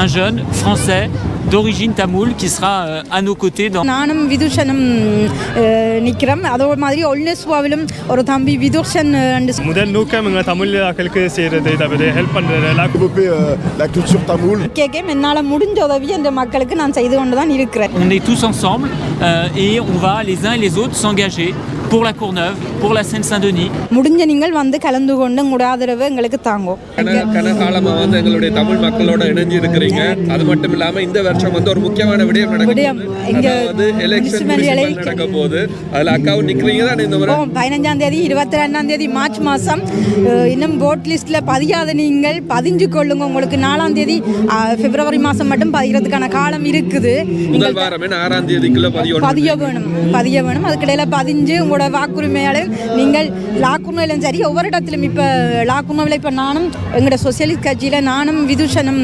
un jeune français d'origine tamoule qui sera à nos côtés dans... நானும் விதுஷனும் நிற்கிறோம். அதே மாதிரி ஒல்னஸ்வாவிலும் ஒரு தம்பி விதுஷன் முதல் நோக்கம் எங்கள் தமிழர்களுக்கு செய்கிறது தவிர ஹெல்ப் பண்ணுறது la culture tamoule. கேட்க என்னால் முடிஞ்ச உதவி அந்த மக்களுக்கு நான் செய்து கொண்டு தான் இருக்கிறேன். On est tous ensemble et on va les uns et les autres s'engager pour la Courneuve, pour la Seine-Saint-Denis. முடிஞ்ச நீங்கள் வந்து கலந்து கொண்டு உங்களுடைய ஆதரவு எங்களுக்கு தாங்கும். கனகாலமாக வந்து எங்களுடைய தமிழ் மக்களோட இணைஞ்சு இருக்கிறீங்க. அது மட்டும் இல்லாமல் இந்த வருஷம் வந்து ஒரு முக்கியமான விடயம் நடக்குது. எலெக்ஷன் நடக்க போகுது. அதில் அக்காவும் நிற்கிறீங்க தான் இந்த முறை. 15ஆம் தேதி 22ஆம் தேதி மார்ச் மாதம் இன்னும் போட் லிஸ்ட்டில் பதியாத நீங்கள் பதிஞ்சு கொள்ளுங்க. உங்களுக்கு 4ஆம் தேதி பிப்ரவரி மாதம் மட்டும் பதிகிறதுக்கான காலம் இருக்குது. முதல் வாரம் 6ஆம் தேதிக்குள்ள பதிய வேணும். அதுக்கிடையில் பதிஞ்சு உங்களோட வாக்குரிமையாளர் நீங்கள் லாக்குர்னோவிலும் சரி ஒவ்வொரு இடத்திலும் இப்போ லாக்குர்னோவில் இப்போ நானும் எங்களோட சோசியலிஸ்ட் கட்சியில் நானும் விதுஷனும்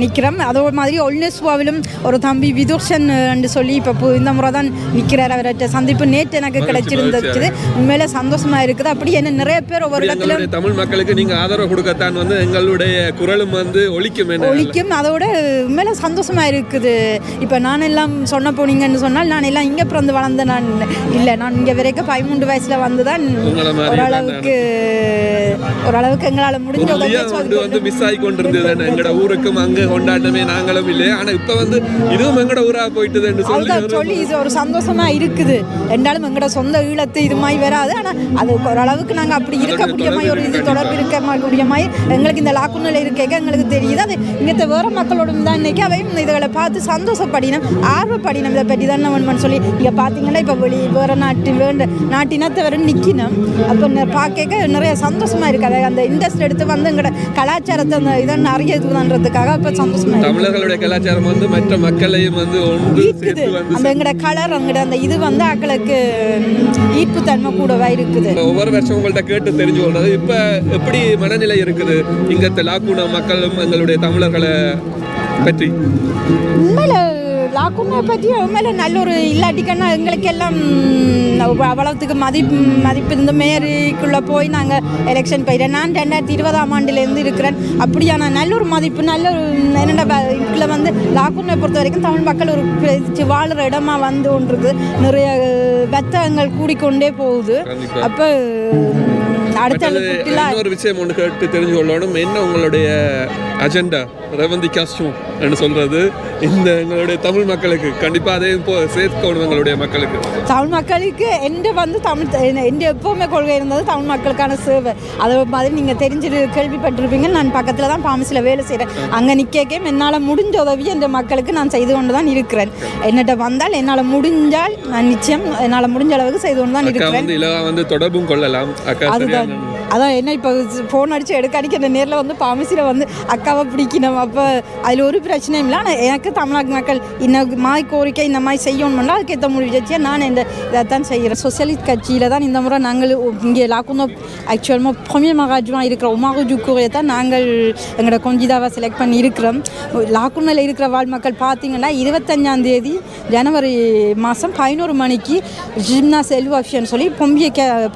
நிற்கிறோம். அதே மாதிரி ஒல்னஸ்வாவிலும் ஒரு தம்பி விதுஷன் சொல்லி இப்போ இந்த முறை தான் நிற்கிறார். அவர்கிட்ட சந்திப்பு நேற்று எனக்கு கிடைச்சிருந்துச்சு. உண்மையில சந்தோஷமா இருக்குது. அப்படி என்ன நிறைய பேர் ஒவ்வொரு இடத்துல தமிழ் மக்களுக்கு நீங்கள் ஆதரவு கொடுக்கத்தான் வந்து எங்களுடைய குரலும் வந்து ஒலிக்கும். அதோட உண்மையில சந்தோஷமா இருக்குது. இப்போ நான் எல்லாம் சொன்ன போனீங்கன்னு சொன்னால் நான் எல்லாம் இங்கே பிறந்து வளர்ந்த நான் இல்லை. நான் இங்கே வரைக்கும் 13 வயசுல வந்து தான் ஓரளவுக்கு எங்களால் முடிஞ்ச வந்து மிஸ் ஆகி கொண்டிருந்தது. எங்களோட ஊருக்கும் அங்கே கொண்டாட்டமே நாங்களும் இல்லை. ஆனால் இப்போ வந்து இதுவும் எங்களோட ஊராக போயிட்டுதுன்னு சொல்லி இது ஒரு சந்தோஷமா இருக்குது. என்றாலும் எங்களோட சொந்த ஈழத்து இது மாதிரி வராது. ஆனால் அது ஓரளவுக்கு நாங்கள் அப்படி இருக்க முடியாமல் ஒரு இது தொடர்பு இருக்க முடியாமல் எங்களுக்கு இந்த லாக்குநிலை இருக்க எங்களுக்கு தெரியுது. அது இங்கே வேற மக்களோடும் தான் இன்னைக்கு அவையும் இதுகளை பார்த்து சந்தோஷப்படினோம், ஆர்வப்படினோம். இதை பற்றி தான் வேணும்னு சொல்லி இங்கே பார்த்தீங்கன்னா இப்போ வேறு நாட்டினத்தை வர நிற்கணும். அப்போ பார்க்க நிறைய சந்தோஷமா இருக்காது. அந்த இண்டஸ்ட்ரி எடுத்து வந்து எங்களோட கலாச்சாரத்தை அந்த இதை நிறைய இதுன்றதுக்காக இப்போ சந்தோஷமா தமிழர்களுடைய கலாச்சாரம் வந்து மற்ற மக்களையும் வந்து ஈர்க்குது. அந்த எங்களோட கலர் எங்களோட அந்த இது வந்து அவங்களுக்கு ஈர்ப்பு தன்மை கூடவா இருக்குது. ஒவ்வொரு வருஷம் உங்கள்கிட்ட கேட்டு தெரிஞ்சு கொள்றது இப்போ எப்படி மனநிலை இருக்குது இங்கே லாக்குனா மக்களும் எங்களுடைய தமிழர்களை பற்றி? உண்மையில லாக்குனை பற்றி உண்மையில நல்ல ஒரு இல்லாட்டிக்கன்னா எங்களுக்கு எல்லாம் அவ்வளவுக்கு மதிப்பு இந்த மேரிக்குள்ளே போய் நாங்கள் எலெக்ஷன் போயிட்டேன். நான் 2020ஆம் ஆண்டிலேருந்து இருக்கிறேன். அப்படியான நல்ல ஒரு மதிப்பு நல்ல ஒரு என்னென்ன இதில் வந்து லாக்குனை பொறுத்த வரைக்கும் தமிழ் மக்கள் ஒரு வாழ்கிற இடமா வந்து ஒன்றுக்கு நிறைய வர்த்தகங்கள் கூடிக்கொண்டே போகுது. அப்போ இன்னொரு விஷயம் ஒன்று கேட்டு தெரிஞ்சு கொள்ளணும். என்ன உங்களுடைய அஜெண்டா ரெவந்திகாஷன் என்று சொல்றது இந்த எங்களுடைய தமிழ் மக்களுக்கு கண்டிப்பாக அதே சேர்க்கணும். எங்களுடைய மக்களுக்கு தமிழ் மக்களுக்கு எந்த வந்து எந்த எப்போவுமே கொள்கை இருந்தது தமிழ் மக்களுக்கான சேவை. அதே மாதிரி நீங்கள் கேள்விப்பட்டிருப்பீங்க. நான் பக்கத்தில் தான் பாமசியில் வேலை செய்கிறேன். அங்கே நிற்க என்னால் முடிஞ்ச உதவி அந்த மக்களுக்கு நான் செய்து கொண்டு தான் இருக்கிறேன். என்னிட்ட வந்தால் என்னால் முடிஞ்சால் நான் நிச்சயம் என்னால் முடிஞ்ச அளவுக்கு செய்து கொண்டு தான் இருக்கிறேன். வந்து தொடர்பும் கொள்ளலாம். அதான் என்ன இப்போ ஃபோன் அடித்து எடுக்க அந்த நேரில் வந்து பாமசியில் வந்து அக்காவை பிடிக்கணும். அப்போ அதில் ஒரு பிரச்சனையும் இல்லை. ஆனால் எனக்கு தமிழ்நாட்டு மக்கள் இந்த மாதிரி கோரிக்கை இந்த மாதிரி செய்யணும்னா அதுக்கேற்ற முயற்சியை நான் இதைத்தான் செய்கிறேன். சோசியலிஸ்ட் கட்சியில் தான் இந்த முறை நாங்கள் இங்கே லாக்குனோ ஆக்சுவலாக ப்ரீமியர் மகாஜுவாக இருக்கிற உமாரு ஜுக்கூரை தான் நாங்கள் எங்களோட கொஞ்சிதாவை செலக்ட் பண்ணி இருக்கிறோம். லாக்குனில் இருக்கிற வாழ் மக்கள் பார்த்தீங்கன்னா 25ஆம் தேதி ஜனவரி மாதம் 11 மணிக்கு ஜிம்னாஸ் எல்வாஃபியன்னு சொல்லி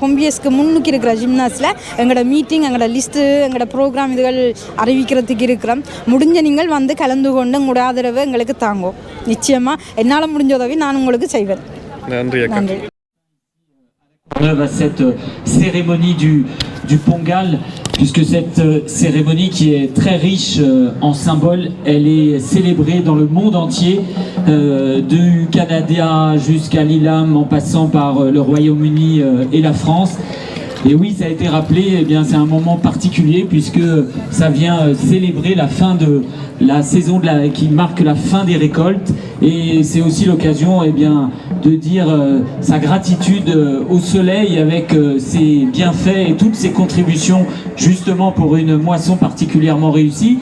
பொம்பியஸ்க்கு முன்னுக்கு இருக்கிற ஜிம்னாஸில் எங்களோட மீட்டிங் எங்களோட லிஸ்ட்டு எங்களோட ப்ரோக்ராம் இதுகள் அறிவிக்கிறதுக்கு இருக்கிறோம். முடிஞ்ச நீங்கள் வந்து கலந்து கொண்டு உங்களோட ஆதரவு எங்களுக்கு தாங்கும். நிச்சயமாக என்னால் முடிஞ்ச உதவி நான் உங்களுக்கு செய்வேன். நன்றி. À cette cérémonie du Pongal, puisque cette cérémonie qui est très riche en symboles, elle est célébrée dans le monde entier, du Canada jusqu'à l'Ilam, en passant par le Royaume-Uni et la France. Et oui, ça a été rappelé, eh bien, c'est un moment particulier puisque ça vient célébrer la fin de la saison qui marque la fin des récoltes, et c'est aussi l'occasion eh bien, de dire sa gratitude au soleil avec ses bienfaits et toutes ses contributions justement pour une moisson particulièrement réussie.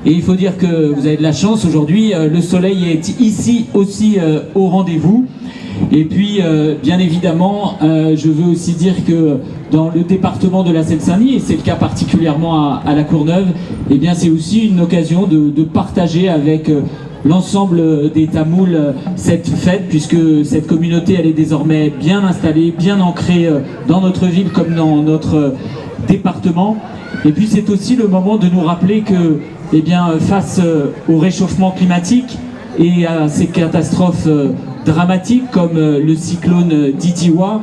Et il faut dire que vous avez de la chance aujourd'hui, le soleil est ici aussi au rendez-vous. Et puis, bien évidemment, je veux aussi dire que dans le département de la Seine-Saint-Denis, et c'est le cas particulièrement à la Courneuve, eh bien, c'est aussi une occasion de partager avec l'ensemble des Tamouls cette fête, puisque cette communauté, elle est désormais bien installée, bien ancrée dans notre ville comme dans notre département. Et puis c'est aussi le moment de nous rappeler que eh bien, face au réchauffement climatique et à ces catastrophes dramatiques comme le cyclone Didiwa,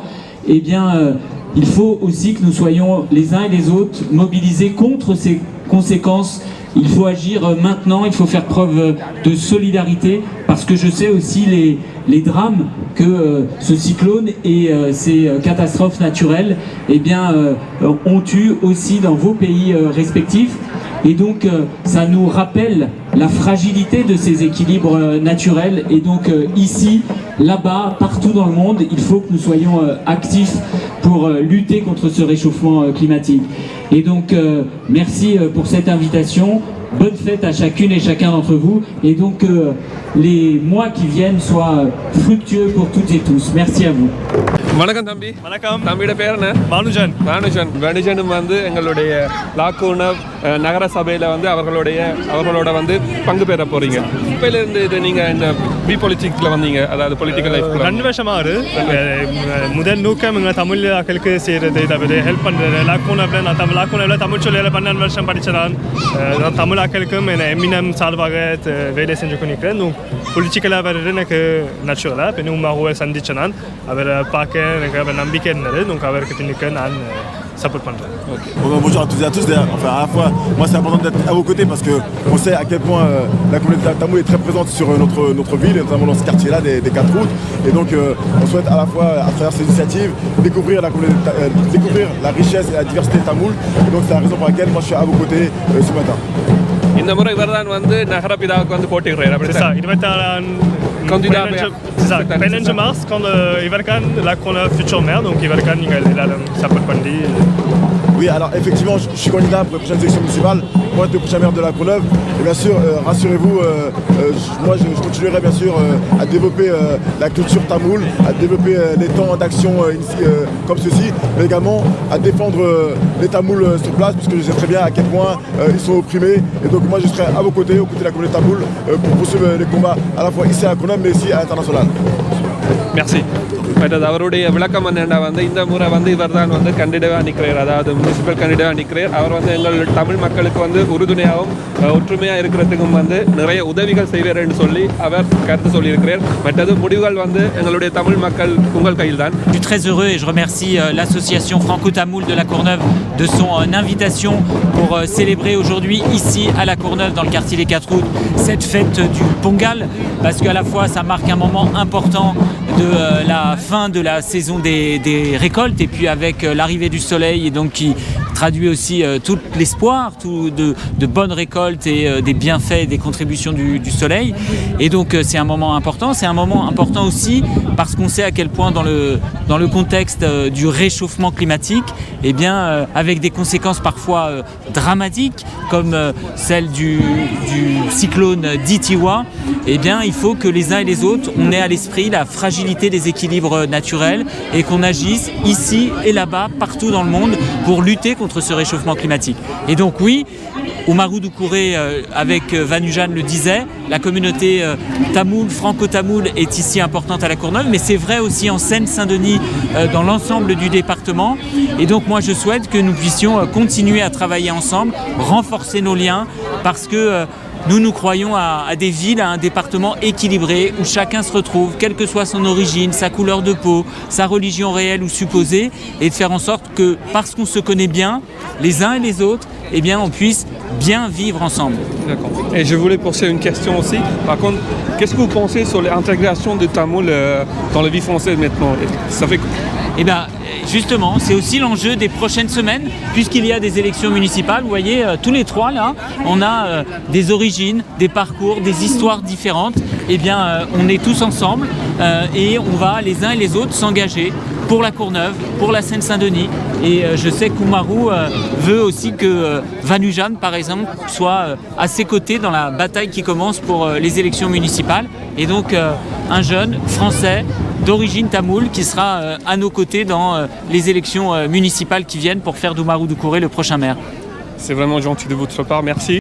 eh bien, il faut aussi que nous soyons les uns et les autres mobilisés contre ces conséquences. Il faut agir maintenant, il faut faire preuve de solidarité, parce que je sais aussi les drames que ce cyclone et ces catastrophes naturelles, eh bien, ont eu aussi dans vos pays respectifs. Et donc, ça nous rappelle la fragilité de ces équilibres naturels. Et donc, ici, là-bas, partout dans le monde, il faut que nous soyons actifs pour lutter contre ce réchauffement climatique. Et donc, merci pour cette invitation. Bonne fête à chacune et chacun d'entre vous. Et donc, les mois qui viennent soient fructueux pour toutes et tous. Merci à vous. வணக்கம் தம்பி. வணக்கம். தம்பியோட பேர் என்ன? பானுஜன். வேணுஜனும் வந்து எங்களுடைய லாக்கூனவ் நகர சபையில் வந்து அவர்களோட வந்து பங்கு பெற போறீங்க. இப்போலேருந்து இது நீங்கள் இந்த பொலிட்டிக்ஸில் வந்தீங்க, அதாவது பொலிட்டிக்கல் லைஃப்ல 2 வருஷமாக முதல் நோக்கம் எங்கள் தமிழ் ஆக்களுக்கு செய்கிறது, தவிர ஹெல்ப் பண்ணுறது. லாக்கூனவில் நான் லாக்கூனவில் தமிழ் சொல்லியில் 12 வருஷம் படித்ததான். நான் தமிழ் ஆக்களுக்கும் என்னை எம்மினம் சார்பாக வேலை செஞ்சு கொண்டிருக்கிறேன். பொலிட்டிக்கலாக வர்றது எனக்கு நேச்சுரலாக. பின்ன உமாவை சந்தித்தேன். நான் அவரை பார்க்க எனக்கு அவர் நம்பிக்கை இருந்தது. அவருக்கு பின்னுக்கு நான் சப்போர்ட் பண்ணுறேன். Bonjour à toutes et à tous. Enfin, à la fois, moi c'est important d'être à vos côtés parce qu'on sait à quel point la communauté tamoule est très présente sur notre ville, et notamment dans ce quartier-là des 4 routes. Et donc on souhaite à la fois, à travers ces initiatives, découvrir la richesse et la diversité tamoule. Et donc c'est la raison pour laquelle moi je suis à vos côtés ce matin. இந்த முறை இவர்தான் வந்து நகரபிதாவுக்கு வந்து போட்டிடுறாரு. அப்படி ça, 15 mars, quand Ivarkan, là qu'on a futur maire, donc Ivarkan, il a sa pote Pandi. Oui, alors effectivement, je suis candidat pour la prochaine élection municipale pour être le prochain maire de la Courneuve. Et bien sûr, rassurez-vous, moi je continuerai bien sûr à développer la culture tamoule, à développer les temps d'action comme ceci, mais également à défendre les Tamouls sur place, puisque je sais très bien à quel point ils sont opprimés. Et donc moi je serai à vos côtés, aux côtés de la communauté tamoule, pour poursuivre les combats à la fois ici à la Courneuve, mais aussi à l'international. Merci. மற்றது அவருடைய விளக்கம் என்னென்னா வந்து இந்த முறை வந்து இவர் தான் வந்து கண்டிடேவாக நிற்கிறார், அதாவது முனிசிபல் கண்டிடேவாக நிற்கிறார். அவர் வந்து எங்கள் தமிழ் மக்களுக்கு வந்து உறுதுணையாகவும் ஒற்றுமையாக இருக்கிறதுக்கும் வந்து நிறைய உதவிகள் செய்வார் என்று சொல்லி அவர் கருத்து சொல்லியிருக்கிறார். மற்றது முடிவுகள் வந்து எங்களுடைய தமிழ் மக்கள் உங்கள் கையில் தான். Je suis très heureux et je remercie l'association Franco-Tamoul de la Courneuve de son invitation pour célébrer aujourd'hui ici à la Courneuve dans le quartier des 4 routes cette fête du Pongal, parce qu'à la fois ça marque un moment important de la fin de la saison des récoltes, et puis avec l'arrivée du soleil, et donc qui traduit aussi tout l'espoir de bonnes récoltes et des bienfaits, des contributions du soleil. Et donc c'est un moment important. C'est un moment important aussi parce qu'on sait à quel point dans le contexte du réchauffement climatique, eh bien, avec des conséquences parfois dramatiques comme celle du cyclone Didiwa, eh bien, il faut que les uns et les autres, on ait à l'esprit la fragilité des équilibres naturels et qu'on agisse ici et là-bas, partout dans le monde, pour lutter contre ce réchauffement climatique. Et donc oui, Umaru Doucouré avec Vanujan le disait, la communauté tamoule, franco-tamoule est ici importante à la Courneuve, mais c'est vrai aussi en Seine-Saint-Denis, dans l'ensemble du département. Et donc moi je souhaite que nous puissions continuer à travailler ensemble, renforcer nos liens, parce que nous croyons à des villes, à un département équilibré où chacun se retrouve, quelle que soit son origine, sa couleur de peau, sa religion réelle ou supposée, et de faire en sorte que, parce qu'on se connaît bien, les uns et les autres, eh bien, on puisse bien vivre ensemble. D'accord. Et je voulais poser une question aussi. Par contre, qu'est-ce que vous pensez sur l'intégration du tamoul dans la vie française maintenant? Ça fait... Eh bien, justement, c'est aussi l'enjeu des prochaines semaines, puisqu'il y a des élections municipales. Vous voyez, tous les trois, là, on a des origines, des parcours, des histoires différentes. Eh bien, on est tous ensemble et on va, les uns et les autres, s'engager pour la Courneuve, pour la Seine-Saint-Denis. Et je sais qu'Umaru veut aussi que Vanujan, par exemple, soit à ses côtés dans la bataille qui commence pour les élections municipales. Et donc, un jeune français d'origine tamoule qui sera à nos côtés dans les élections municipales qui viennent pour faire d'Umaru Doucouré le prochain maire. C'est vraiment gentil de votre part, merci.